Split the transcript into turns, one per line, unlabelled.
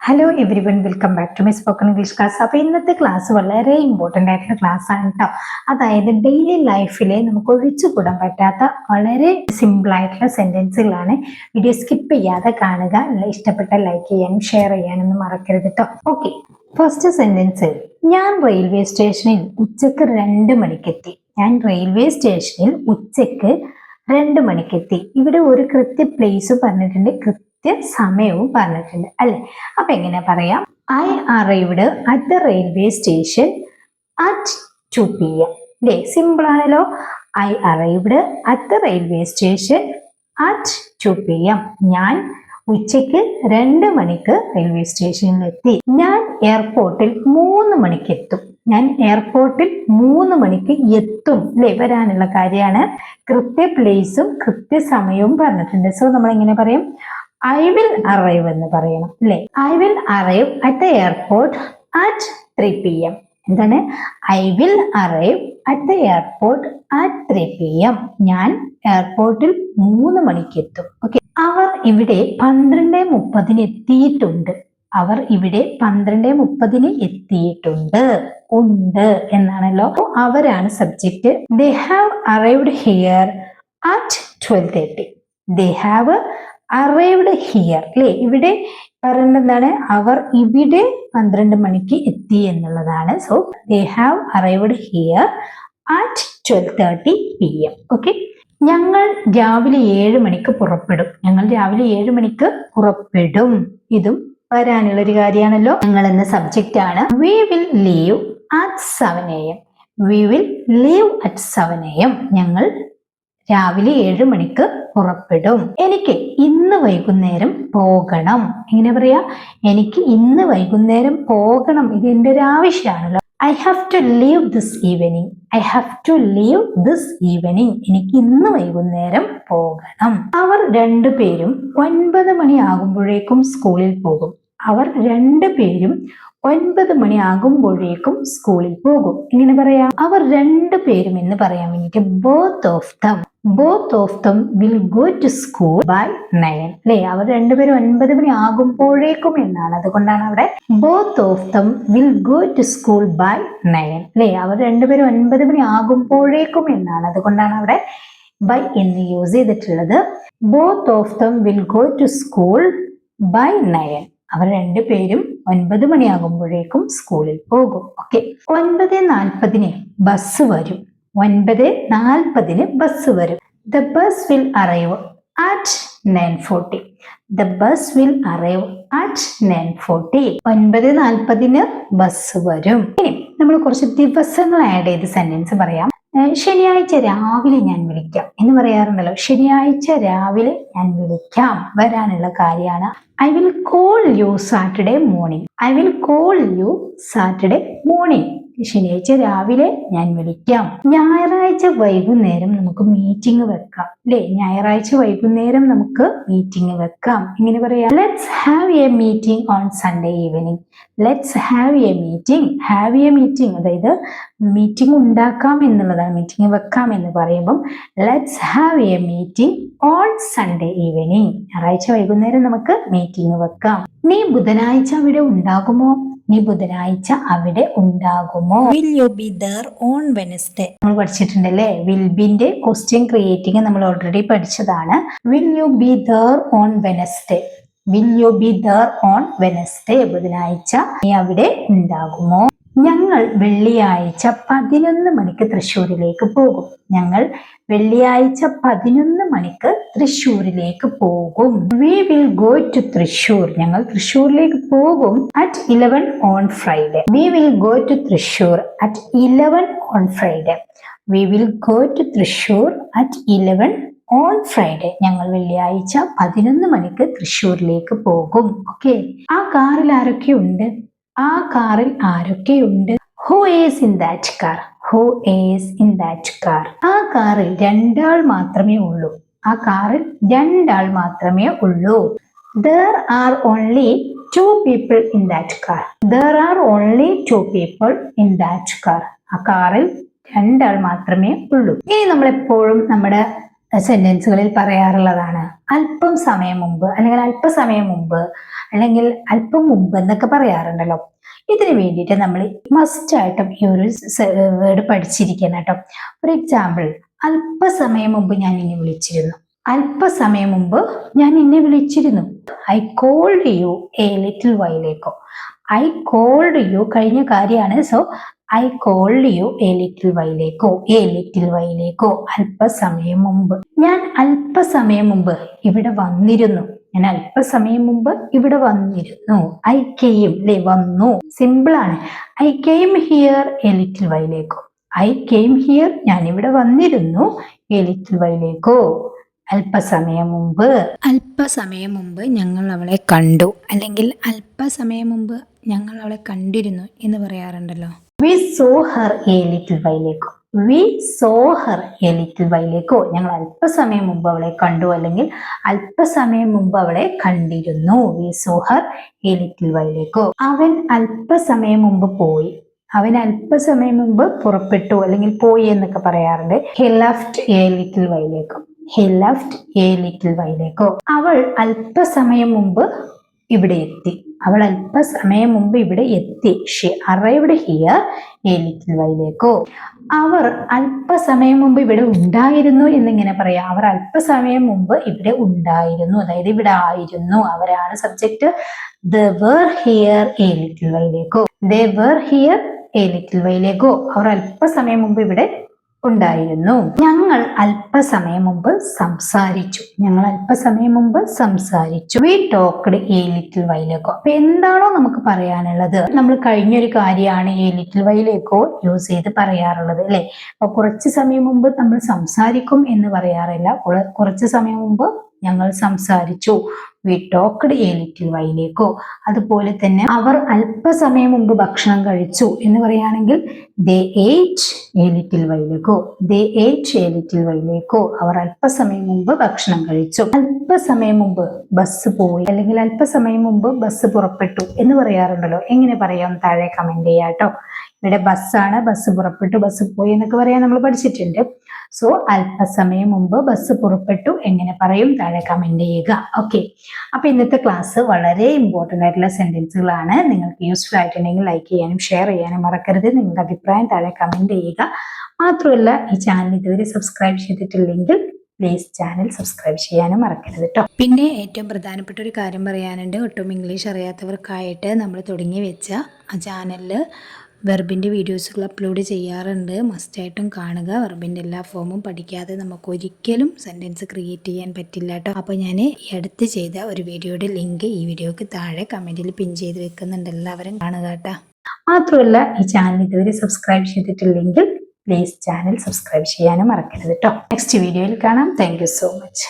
Hello everyone, welcome back to my spoken English class. അപ്പോൾ ഇന്നത്തെ class വളരെ important ആയിട്ടുള്ള ക്ലാസ് ആണ് കേട്ടോ. അതായത് ഡെയിലി ലൈഫിലെ നമുക്ക് ഒഴിച്ചുകൂടാൻ പറ്റാത്ത വളരെ സിമ്പിൾ ആയിട്ടുള്ള സെന്റൻസുകളാണ്. വീഡിയോ സ്കിപ്പ് ചെയ്യാതെ കാണുക. ഇഷ്ടപ്പെട്ട ലൈക്ക് ചെയ്യാനും ഷെയർ ചെയ്യാനൊന്നും മറക്കരുത് കേട്ടോ. ഓക്കെ, ഫസ്റ്റ് സെന്റൻസ്: ഞാൻ റെയിൽവേ സ്റ്റേഷനിൽ ഉച്ചക്ക് 2 മണിക്കെത്തി. ഞാൻ റെയിൽവേ സ്റ്റേഷനിൽ ഉച്ചക്ക് 2 മണിക്കെത്തി. ഇവിടെ ഒരു കൃത്യ പ്ലേസ് പറഞ്ഞിട്ടുണ്ട്, സമയവും പറഞ്ഞിട്ടുണ്ട് അല്ലെ. അപ്പൊ എങ്ങനെ പറയാം? I arrived at the railway station at 2 PM. അല്ലേ, സിമ്പിൾ ആണല്ലോ. I arrived at the railway station at 2 PM. ഞാൻ ഉച്ചയ്ക്ക് 2 മണിക്ക് റെയിൽവേ സ്റ്റേഷനിൽ എത്തി. ഞാൻ എയർപോർട്ടിൽ 3 മണിക്ക് എത്തും. ഞാൻ എയർപോർട്ടിൽ 3 മണിക്ക് എത്തും. അല്ലെ, വരാനുള്ള കാര്യമാണ്. കൃത്യ പ്ലേസും കൃത്യസമയവും പറഞ്ഞിട്ടുണ്ട്. സോ നമ്മൾ എങ്ങനെ പറയും? ഐ വിൽ അറൈവ് എന്ന് പറയണം അല്ലെ. I will arrive at the airport at 3 PM. എന്താണ്? I will arrive at the airport at 3 PM. ഞാൻ എയർപോർട്ടിൽ 3 മണിക്ക് എത്തും. ഓക്കെ, അവർ ഇവിടെ 12:30 എത്തിയിട്ടുണ്ട്. അവർ ഇവിടെ 12:30 എത്തിയിട്ടുണ്ട്. ഉണ്ട് എന്നാണല്ലോ. അവരാണ് subject. They have arrived here at 12:30. They have arrived here അല്ലെ. ഇവിടെ പറയുന്നത് എന്താണ്? അവർ ഇവിടെ 12 മണിക്ക് എത്തി എന്നുള്ളതാണ്. So they have arrived here at 12:30 PM. Okay, ഞങ്ങൾ രാവിലെ 7 മണിക്ക് പുറപ്പെടും. ഞങ്ങൾ രാവിലെ 7 മണിക്ക് പുറപ്പെടും. ഇതും വരാനുള്ള ഒരു കാര്യമാണല്ലോ. ഞങ്ങൾ എന്ന സബ്ജക്റ്റ് ആണ്. We will leave at 7 AM. We will leave at 7 AM. ഞങ്ങൾ രാവിലെ 7 മണിക്ക് പുറപ്പെടും. എനിക്ക് ഇന്ന് വൈകുന്നേരം പോകണം. എങ്ങനെ പറയാ? എനിക്ക് ഇന്ന് വൈകുന്നേരം പോകണം. ഇത് എൻ്റെ ഒരു ആവശ്യമാണല്ലോ. I have to leave this evening. I have to leave this evening. എനിക്ക് ഇന്ന് വൈകുന്നേരം പോകണം. അവർ 2 പേരും 9 മണിയാകുമ്പോഴേക്കും സ്കൂളിൽ പോകും. അവർ 2 പേരും 9 മണിയാകുമ്പോഴേക്കും സ്കൂളിൽ പോകും. എങ്ങനെ പറയാം? അവർ 2 പേരും എന്ന് പറയാൻ വേണ്ടിട്ട് both of them will go to school by 9. അല്ലെ, അവർ 2 പേരും 9 മണി ആകുമ്പോഴേക്കും എന്നാണ്. അതുകൊണ്ടാണ് അവിടെ both of them will go to school by 9. അല്ലെ, അവർ 2 പേരും 9 മണി ആകുമ്പോഴേക്കും എന്നാണ്. അതുകൊണ്ടാണ് അവിടെ by എന്ന് യൂസ് ചെയ്തിട്ടുള്ളത്. both of them will go to school by 9. അവർ 2 പേരും 9 മണിയാകുമ്പോഴേക്കും സ്കൂളിൽ പോകും. ഓക്കെ, 9:40 ബസ് വരും. 9:40 ബസ് വരും. The bus will arrive at 9:40. The bus will arrive at 9:40. 9:40 bus വരും. ഇനി നമ്മൾ കുറച്ച് ദിവസങ്ങൾ ആഡ് ചെയ്ത് സെന്റൻസ് പറയാം. ശനിയാഴ്ച രാവിലെ ഞാൻ വിളിക്കാം എന്ന് പറയാറുണ്ടല്ലോ. ശനിയാഴ്ച രാവിലെ ഞാൻ വിളിക്കാം വരാനുള്ള കാര്യമാണ്. I will call you Saturday morning. I will call you Saturday morning. ശനിയാഴ്ച രാവിലെ ഞാൻ വിളിക്കാം. ഞായറാഴ്ച വൈകുന്നേരം നമുക്ക് മീറ്റിംഗ് വെക്കാം. അല്ലെ, ഞായറാഴ്ച വൈകുന്നേരം നമുക്ക് മീറ്റിംഗ് വെക്കാം. എങ്ങനെ പറയാം? Let's have A meeting on Sunday evening. Let's have A meeting. Have A meeting അതായത് മീറ്റിംഗ് ഉണ്ടാക്കാം എന്നുള്ളതാണ്. മീറ്റിംഗ് വെക്കാം എന്ന് പറയുമ്പം let's have A meeting on Sunday evening. ഞായറാഴ്ച വൈകുന്നേരം നമുക്ക് മീറ്റിംഗ് വെക്കാം. നീ ബുധനാഴ്ച അവിടെ ഉണ്ടാകുമോ? നീ ബുധനാഴ്ച അവിടെ ഉണ്ടാകുമോ? Will you be there on Wednesday. നമ്മൾ പഠിച്ചിട്ടുണ്ടല്ലേ. വിൽ ബിന്റെ ക്വസ്റ്റ്യൻ ക്രിയേറ്റിംഗ് നമ്മൾ ഓൾറെഡി പഠിച്ചതാണ്. Will you be there on Wednesday. Will you be there on Wednesday. ബുധനാഴ്ച നീ അവിടെ ഉണ്ടാകുമോ? ഞങ്ങൾ വെള്ളിയാഴ്ച 11 മണിക്ക് തൃശ്ശൂരിലേക്ക് പോകും. ഞങ്ങൾ വെള്ളിയാഴ്ച 11 മണിക്ക് തൃശ്ശൂരിലേക്ക് പോകും. We will go to Thrissur. ഞങ്ങൾ തൃശ്ശൂരിലേക്ക് പോകും. At 11 on Friday. We will go to Thrissur at 11 on Friday. We will go to Thrissur at 11 on Friday. ഞങ്ങൾ വെള്ളിയാഴ്ച 11 മണിക്ക് തൃശ്ശൂരിലേക്ക് പോകും. ഓക്കെ, ആ കാറിൽ ആരൊക്കെയുണ്ട്? ആ കാറിൽ ആരൊക്കെയുണ്ട്? Who is in that car? Who is in that car? ആ കാറിൽ 2 ആൾ മാത്രമേ ഉള്ളൂ. ആ കാറിൽ 2 ആൾ മാത്രമേ ഉള്ളൂ. There are only 2 people in that car. There are only 2 people in that car. ആ കാറിൽ 2 ആൾ മാത്രമേ ഉള്ളൂ. ഇനി നമ്മൾ എപ്പോഴും നമ്മുടെ സെന്റൻസുകളിൽ പറയാറുള്ളതാണ്. അല്പം സമയം മുമ്പ് അല്ലെങ്കിൽ അല്പസമയം മുമ്പ് അല്ലെങ്കിൽ അല്പം മുമ്പ് എന്നൊക്കെ പറയാറുണ്ടല്ലോ. ഇതിന് വേണ്ടിയിട്ട് നമ്മൾ മസ്റ്റ് ആയിട്ടും ഈ ഒരു വേർഡ് പഠിച്ചിരിക്കണം കേട്ടോ. ഫോർ എക്സാമ്പിൾ, അല്പസമയം മുമ്പ് ഞാൻ നിന്നെ വിളിച്ചിരുന്നു. അല്പസമയം മുമ്പ് ഞാൻ നിന്നെ വിളിച്ചിരുന്നു. I called you a little while ago. I called you കഴിഞ്ഞ കാര്യമാണ്. So I called you a little while ago. A little while ago, അല്പസമയം മുമ്പ്. ഞാൻ അല്പസമയം മുമ്പ് ഇവിടെ വന്നിരുന്നു. ഞാൻ അല്പസമയം മുമ്പ് ഇവിടെ വന്നിരുന്നു. ഐ കെയിം, അല്ലെ വന്നു, സിമ്പിൾ ആണ്. I came here a little while ago. I came here, ഞാൻ ഇവിടെ വന്നിരുന്നു. എ ലിറ്റിൽ വൈലേക്കോ, അല്പസമയം മുമ്പ്. അല്പസമയം മുമ്പ് ഞങ്ങൾ അവളെ കണ്ടു അല്ലെങ്കിൽ അല്പസമയം മുമ്പ് ഞങ്ങൾ അവളെ കണ്ടിരുന്നു എന്ന് പറയാറുണ്ടല്ലോ. We saw her a little while ago. We saw her a little while ago, ഞങ്ങൾ അല്പസമയം മുമ്പ് അവളെ കണ്ടു അല്ലെങ്കിൽ അല്പസമയം മുമ്പ് അവളെ കണ്ടിരുന്നു. We saw her a little while ago. അവൻ അല്പസമയം മുമ്പ് പോയി. അവൻ അല്പസമയം മുമ്പ് പുറപ്പെട്ടു അല്ലെങ്കിൽ പോയി എന്നൊക്കെ പറയാറുണ്ട്. He left a little while ago. He left a little while ago. അവൾ അല്പസമയം മുമ്പ് ഇവിടെ എത്തി. അവൾ അല്പസമയം മുമ്പ് ഇവിടെ എത്തി. She arrived here a little while ago. അവർ അല്പസമയം മുമ്പ് ഇവിടെ ഉണ്ടായിരുന്നു എന്നിങ്ങനെ പറയാം. അവർ അല്പസമയം മുമ്പ് ഇവിടെ ഉണ്ടായിരുന്നു, അതായത് ഇവിടെ ആയിരുന്നു. അവരാണ് subject. they were here a little while ago. they were here a little while ago. അവർ അല്പസമയം മുമ്പ് ഇവിടെ ഉണ്ടായിരുന്നു. ഞങ്ങൾ അല്പസമയം മുമ്പ് സംസാരിച്ചു. ഞങ്ങൾ അല്പസമയം മുമ്പ് സംസാരിച്ചു. We talked a little while ago. അപ്പൊ എന്താണോ നമുക്ക് പറയാനുള്ളത്, നമ്മൾ കഴിഞ്ഞൊരു കാര്യമാണ് എ ലിറ്റിൽ വൈലേക്കോ യൂസ് ചെയ്ത് പറയാറുള്ളത്, അല്ലെ? അപ്പൊ കുറച്ച് സമയം മുമ്പ് നമ്മൾ സംസാരിക്കും എന്ന് പറയാറില്ല. കുറച്ച് സമയം മുമ്പ് ഞങ്ങൾ സംസാരിച്ചു. We talked a little while ago. അതുപോലെ തന്നെ അവർ അല്പസമയം മുമ്പ് ഭക്ഷണം കഴിച്ചു എന്ന് പറയുകയാണെങ്കിൽ they ate a little while ago. they ate a little while ago. അവർ അല്പസമയം മുമ്പ് ഭക്ഷണം കഴിച്ചു. അല്പസമയം മുമ്പ് ബസ് പോയി അല്ലെങ്കിൽ അല്പസമയം മുമ്പ് ബസ് പുറപ്പെട്ടു എന്ന് പറയാറുണ്ടല്ലോ. എങ്ങനെ പറയാം? താഴെ കമന്റ് ചെയ്യാട്ടോ. ഇവിടെ ബസ്സാണ്, ബസ് പുറപ്പെട്ടു, ബസ് പോയി എന്നൊക്കെ പറയാൻ നമ്മൾ പഠിച്ചിട്ടുണ്ട്. സോ അല്പസമയം മുമ്പ് ബസ് പുറപ്പെട്ടു എങ്ങനെ പറയും? താഴെ കമന്റ് ചെയ്യുക. ഓക്കെ, അപ്പൊ ഇന്നത്തെ ക്ലാസ് വളരെ ഇമ്പോർട്ടന്റ് ആയിട്ടുള്ള സെന്റൻസുകളാണ്. നിങ്ങൾക്ക് യൂസ്ഫുൾ ആയിട്ടുണ്ടെങ്കിൽ ലൈക്ക് ചെയ്യാനും ഷെയർ ചെയ്യാനും മറക്കരുത്. നിങ്ങളുടെ അഭിപ്രായം താഴെ കമന്റ് ചെയ്യുക. മാത്രമല്ല, ഈ ചാനൽ ഇതുവരെ സബ്സ്ക്രൈബ് ചെയ്തിട്ടില്ലെങ്കിൽ പ്ലീസ് ചാനൽ സബ്സ്ക്രൈബ് ചെയ്യാനും മറക്കരുത് കേട്ടോ. പിന്നെ ഏറ്റവും പ്രധാനപ്പെട്ട ഒരു കാര്യം പറയാനുണ്ട്. ഒട്ടും ഇംഗ്ലീഷ് അറിയാത്തവർക്കായിട്ട് നമ്മൾ തുടങ്ങി വെച്ച ആ ചാനലിൽ വെർബിൻ്റെ വീഡിയോസുകൾ അപ്ലോഡ് ചെയ്യാറുണ്ട്. മസ്റ്റായിട്ടും കാണുക. വെർബിൻ്റെ എല്ലാ ഫോമും പഠിക്കാതെ നമുക്ക് ഒരിക്കലും സെൻറ്റൻസ് ക്രിയേറ്റ് ചെയ്യാൻ പറ്റില്ല കേട്ടോ. അപ്പോൾ ഞാൻ ഈ അടുത്ത് ചെയ്ത ഒരു വീഡിയോയുടെ ലിങ്ക് ഈ വീഡിയോക്ക് താഴെ കമൻറ്റിൽ പിൻ ചെയ്ത് വെക്കുന്നുണ്ട്. എല്ലാവരും കാണുക കേട്ടോ. മാത്രമല്ല, ഈ ചാനൽ ഇതുവരെ സബ്സ്ക്രൈബ് ചെയ്തിട്ടില്ലെങ്കിൽ പ്ലീസ് ചാനൽ സബ്സ്ക്രൈബ് ചെയ്യാനും മറക്കരുത് കേട്ടോ. നെക്സ്റ്റ് വീഡിയോയിൽ കാണാം. Thank you so much.